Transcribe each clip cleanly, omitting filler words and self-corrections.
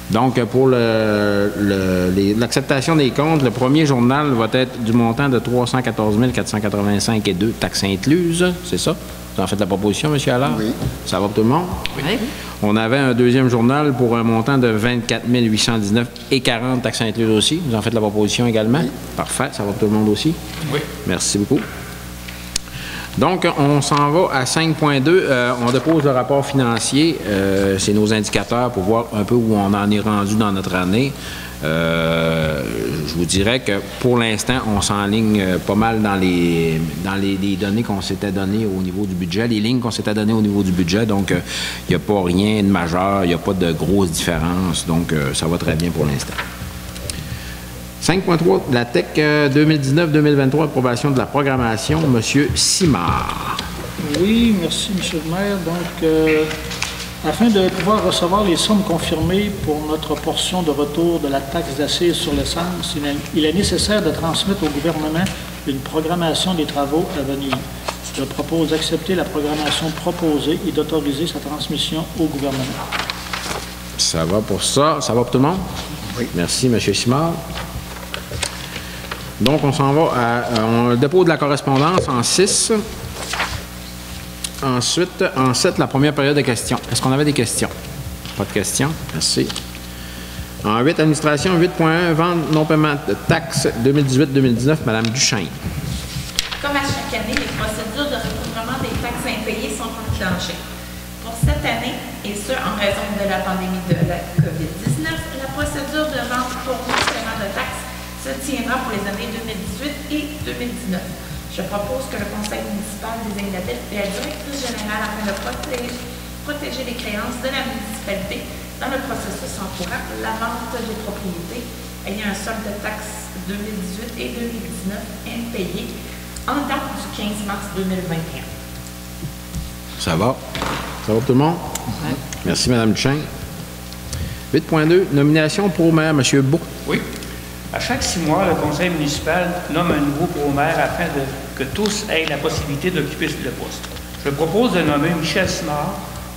Donc, pour l'acceptation des comptes, le premier journal va être du montant de 314 485 et 2 taxes incluses. C'est ça? Vous en faites la proposition, M. Allard? Oui. Ça va pour tout le monde? Oui. On avait un deuxième journal pour un montant de 24 819 et 40 taxes incluses aussi. Vous en faites la proposition également? Oui. Parfait. Ça va pour tout le monde aussi? Oui. Merci beaucoup. Donc, on s'en va à 5.2. On dépose le rapport financier. C'est nos indicateurs pour voir un peu où on en est rendu dans notre année. Je vous dirais que pour l'instant, on s'enligne pas mal dans les données qu'on s'était données au niveau du budget, les lignes qu'on s'était données au niveau du budget. Donc, il n'y a pas rien de majeur, il n'y a pas de grosses différences. Donc, ça va très bien pour l'instant. 5.3, la TEC 2019-2023, approbation de la programmation. Monsieur Simard. Oui, merci, M. le maire. Donc, afin de pouvoir recevoir les sommes confirmées pour notre portion de retour de la taxe d'assises sur l'essence, il est nécessaire de transmettre au gouvernement une programmation des travaux à venir. Je propose d'accepter la programmation proposée et d'autoriser sa transmission au gouvernement. Ça va pour ça. Ça va pour tout le monde? Oui. Merci, M. Simard. Donc, on s'en va à dépôt de la correspondance en 6. Ensuite, en 7, la première période de questions. Est-ce qu'on avait des questions? Pas de questions? Merci. En 8, administration 8.1, vente non-paiement de taxes 2018-2019, Mme Duchesne. Comme à chaque année, les procédures de recouvrement des taxes impayées sont enclenchées. Pour cette année, et ce en raison de la pandémie de la COVID-19, la procédure de vente pour non-paiement de taxes se tiendra pour les années 2018 et 2019. Je propose que le Conseil municipal désigne la directrice générale afin de protéger les créances de la municipalité dans le processus entourant la vente des propriétés ayant un solde de taxes 2018 et 2019 impayés en date du 15 mars 2021. Ça va? Ça va pour tout le monde? Oui. Merci, Mme Duchesne. 8.2, nomination pour maire, M. Beau. Oui. À chaque 6 mois, le conseil municipal nomme un nouveau pro-maire afin que tous aient la possibilité d'occuper le poste. Je propose de nommer Michel Simard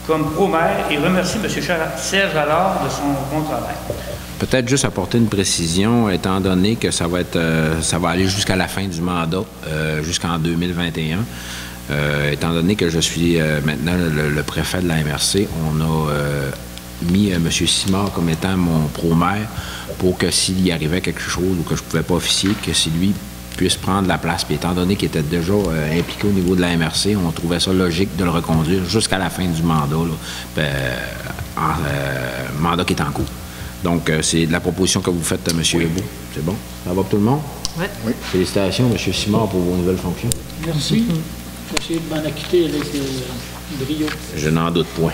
comme pro-maire et remercie M. Serge Allard de son bon travail. Peut-être juste apporter une précision, étant donné que ça va aller jusqu'à la fin du mandat, jusqu'en 2021. Étant donné que je suis maintenant le préfet de la MRC, on a mis M. Simard comme étant mon pro-maire pour que s'il y arrivait quelque chose ou que je ne pouvais pas officier, que si lui puisse prendre la place. Puis étant donné qu'il était déjà impliqué au niveau de la MRC, on trouvait ça logique de le reconduire jusqu'à la fin du mandat, mandat qui est en cours. Donc, c'est la proposition que vous faites, M. Lebeau. C'est bon? Ça va pour tout le monde? Oui. Oui. Félicitations, M. Simard, pour vos nouvelles fonctions. Merci. Je vais essayer de m'en acquitter avec brio. Je n'en doute point.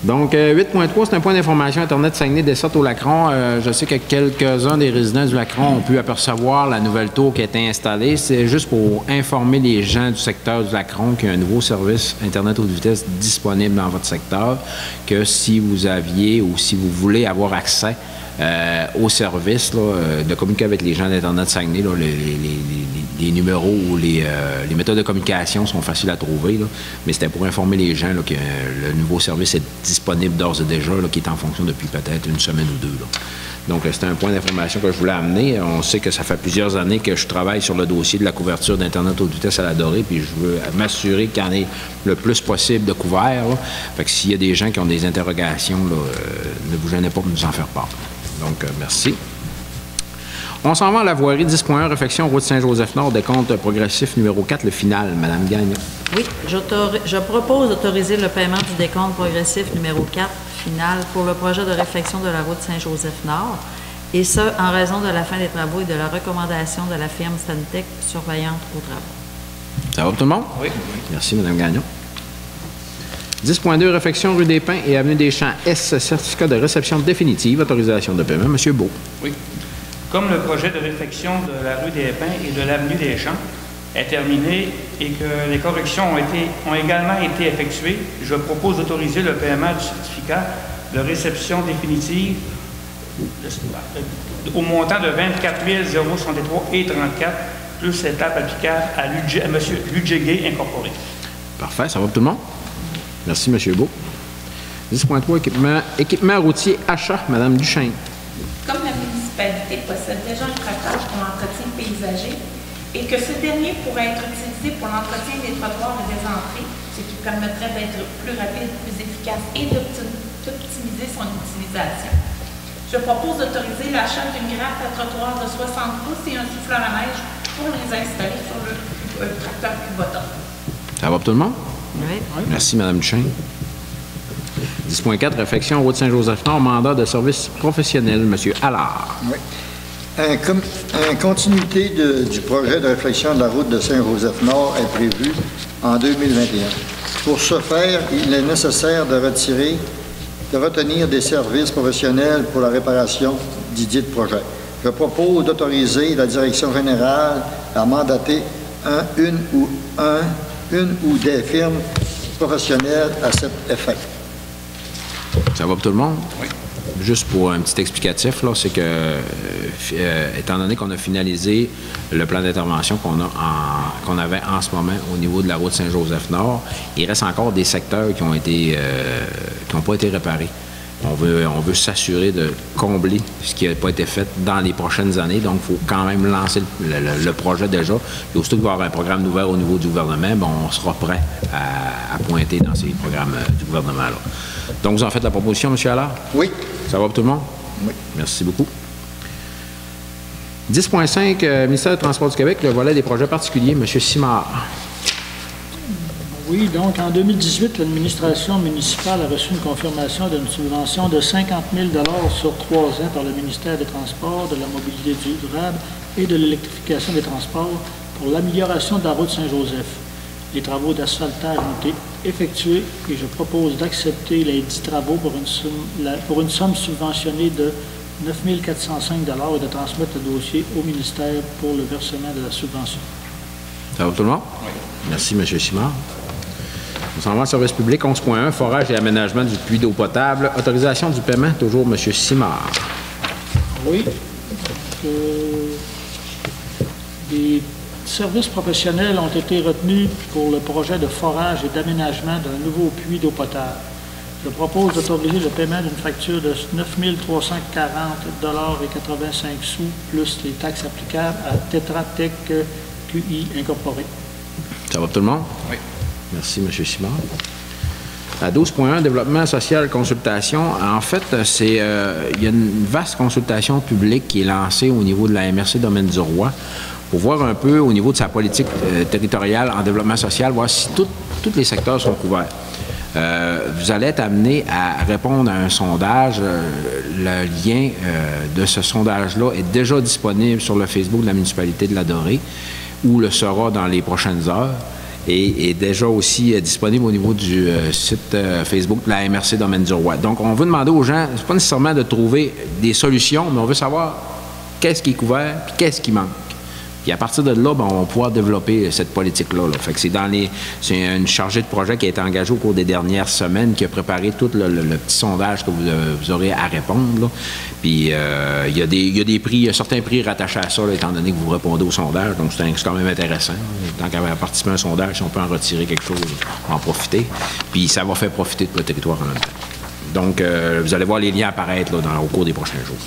Donc, 8.3, c'est un point d'information Internet Saguenay-Dessettes-au-Lacron. Je sais que quelques-uns des résidents du Lacron ont pu apercevoir la nouvelle tour qui a été installée. C'est juste pour informer les gens du secteur du Lacron qu'il y a un nouveau service Internet haute vitesse disponible dans votre secteur, que si vous aviez ou si vous voulez avoir accès au service de communiquer avec les gens d'Internet Saguenay, là, les numéros ou les méthodes de communication sont faciles à trouver, là, mais c'était pour informer les gens là, que le nouveau service est disponible d'ores et déjà, là, qui est en fonction depuis peut-être une semaine ou deux. Là. Donc, c'était un point d'information que je voulais amener. On sait que ça fait plusieurs années que je travaille sur le dossier de la couverture d'Internet haute vitesse à la Dorée, puis je veux m'assurer qu'il y en ait le plus possible de couverts. Là. Fait que s'il y a des gens qui ont des interrogations, là, ne vous gênez pas de nous en faire part. Donc, merci. On s'en va à la voirie 10.1, réfection route Saint-Joseph-Nord, décompte progressif numéro 4, le final. Mme Gagnon. Oui, je propose d'autoriser le paiement du décompte progressif numéro 4, final, pour le projet de réfection de la route Saint-Joseph-Nord, et ce, en raison de la fin des travaux et de la recommandation de la firme Stantec surveillante aux travaux. Ça va pour tout le monde? Oui. Merci, Mme Gagnon. 10.2, réfection rue des Pins et avenue des Champs S, certificat de réception définitive, autorisation de paiement. M. Beau. Oui. Comme le projet de réfection de la rue des Pins et de l'avenue des Champs est terminé et que les corrections ont également été effectuées, je propose d'autoriser le paiement du certificat de réception définitive au montant de 24 063 et 34, plus étape applicable à M. Ludjeguet Incorporé. Parfait. Ça va pour tout le monde? Merci, M. Beau. 10.3, équipement routier achat, Mme Duchesne. Comme la municipalité possède déjà un tracteur pour l'entretien paysager et que ce dernier pourrait être utilisé pour l'entretien des trottoirs et des entrées, ce qui permettrait d'être plus rapide, plus efficace et d'optimiser son utilisation. Je propose d'autoriser l'achat d'une grappe à trottoir de 60 pouces et un souffleur à neige pour les installer sur le tracteur Kubota. Ça va pour tout le monde? Oui. Merci, Mme Duchesne. 10.4, réflexion route Saint-Joseph-Nord, mandat de service professionnel, M. Allard. Oui. En continuité du projet de réflexion de la route de Saint-Joseph-Nord est prévu en 2021. Pour ce faire, il est nécessaire de retenir des services professionnels pour la réparation du dit projet. Je propose d'autoriser la direction générale à mandater une ou des firmes professionnelles à cet effet. Ça va pour tout le monde? Oui. Juste pour un petit explicatif, là, c'est que, étant donné qu'on a finalisé le plan d'intervention qu'on avait en ce moment au niveau de la route Saint-Joseph-Nord, il reste encore des secteurs qui n'ont pas été réparés. On veut s'assurer de combler ce qui n'a pas été fait dans les prochaines années. Donc, il faut quand même lancer le projet déjà. Et aussitôt qu'il va y avoir un programme ouvert au niveau du gouvernement, bien, on sera prêt à pointer dans ces programmes du gouvernement-là. Donc, vous en faites la proposition, M. Allard? Oui. Ça va pour tout le monde? Oui. Merci beaucoup. 10.5, ministère des Transports du Québec, le volet des projets particuliers, M. Simard. Oui, donc en 2018, l'administration municipale a reçu une confirmation d'une subvention de 50 000 sur 3 ans par le ministère des Transports, de la mobilité durable et de l'électrification des transports pour l'amélioration de la route Saint-Joseph. Les travaux d'asphaltage ont été effectués et je propose d'accepter les 10 travaux pour une somme subventionnée de 9 405 et de transmettre le dossier au ministère pour le versement de la subvention. Ça va pour tout le monde? Oui. Merci, M. Simard. On s'en va en service public, 11.1, forage et aménagement du puits d'eau potable. Autorisation du paiement, toujours M. Simard. Oui. Des services professionnels ont été retenus pour le projet de forage et d'aménagement d'un nouveau puits d'eau potable. Je propose d'autoriser le paiement d'une facture de 9 340 et 85 sous plus les taxes applicables à Tetra Tech QI Incorporé. Ça va pour tout le monde? Oui. Merci, M. Simard. À 12.1, développement social, consultation. En fait, il y a une vaste consultation publique qui est lancée au niveau de la MRC Domaine du Roi pour voir un peu au niveau de sa politique territoriale en développement social, voir si tous les secteurs sont couverts. Vous allez être amené à répondre à un sondage. Le lien de ce sondage-là est déjà disponible sur le Facebook de la municipalité de la Dorée, ou le sera dans les prochaines heures. Et est déjà aussi disponible au niveau du site Facebook de la MRC Domaine du Roi. Donc, on veut demander aux gens, c'est pas nécessairement de trouver des solutions, mais on veut savoir qu'est-ce qui est couvert et qu'est-ce qui manque. Puis à partir de là, ben, on va pouvoir développer cette politique-là. Là. Fait que c'est une chargée de projet qui a été engagée au cours des dernières semaines, qui a préparé tout le petit sondage que vous aurez à répondre. Là. Puis il y a des prix, il y a certains prix rattachés à ça, là, étant donné que vous répondez au sondage. Donc c'est quand même intéressant. Tant qu'à participer à un sondage, si on peut en retirer quelque chose, en profiter. Puis ça va faire profiter tout le territoire en même temps. Donc vous allez voir les liens apparaître là, au cours des prochains jours.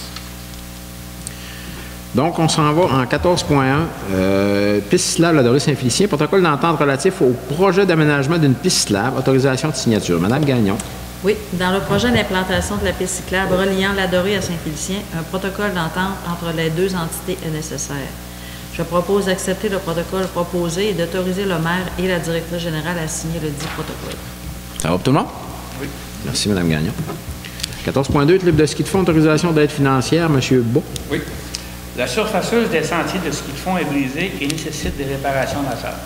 Donc, on s'en va en 14.1, piste cyclable La Dorée-Saint-Félicien, protocole d'entente relatif au projet d'aménagement d'une piste cyclable, autorisation de signature. Madame Gagnon. Oui, dans le projet d'implantation de la piste cyclable reliant La Dorée à Saint-Félicien, un protocole d'entente entre les deux entités est nécessaire. Je propose d'accepter le protocole proposé et d'autoriser le maire et la directrice générale à signer le dit protocole. Ça va pour tout le monde? Oui. Merci, Mme Gagnon. 14.2, club de ski de fond, autorisation d'aide financière, M. Beau. Oui. La surfaceuse des sentiers de ski de fond est brisée et nécessite des réparations majeures.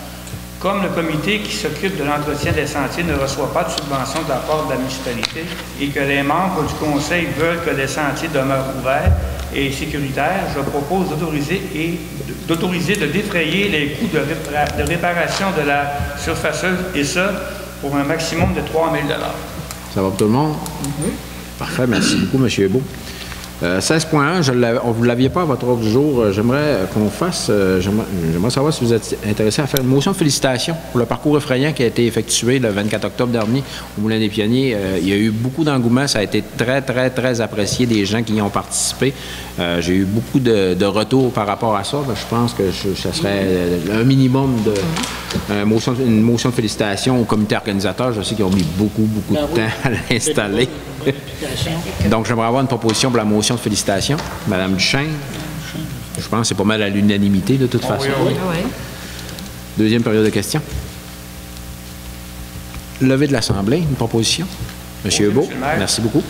Comme le comité qui s'occupe de l'entretien des sentiers ne reçoit pas de subvention de la part de la municipalité et que les membres du conseil veulent que les sentiers demeurent ouverts et sécuritaires, je propose d'autoriser de défrayer les coûts de réparation de la surfaceuse et ça pour un maximum de 3 000 $. Ça va pour tout le monde? Oui. Parfait, merci beaucoup, M. Beau. 16.1, vous ne l'aviez pas à votre ordre du jour. J'aimerais qu'on fasse, j'aimerais savoir si vous êtes intéressé à faire une motion de félicitations pour le parcours effrayant qui a été effectué le 24 octobre dernier au Moulin des Pionniers. Il y a eu beaucoup d'engouement, ça a été très, très, très apprécié des gens qui y ont participé. J'ai eu beaucoup de retours par rapport à ça. Je pense que ça serait un minimum de une motion de félicitations au comité organisateur. Je sais qu'ils ont mis beaucoup de temps à l'installer. Donc, j'aimerais avoir une proposition pour la motion de félicitations. Madame Duchesne. Je pense que c'est pas mal à l'unanimité, de toute façon. Oui. Deuxième période de questions. Levée de l'Assemblée, une proposition. Monsieur Hubeau, merci beaucoup.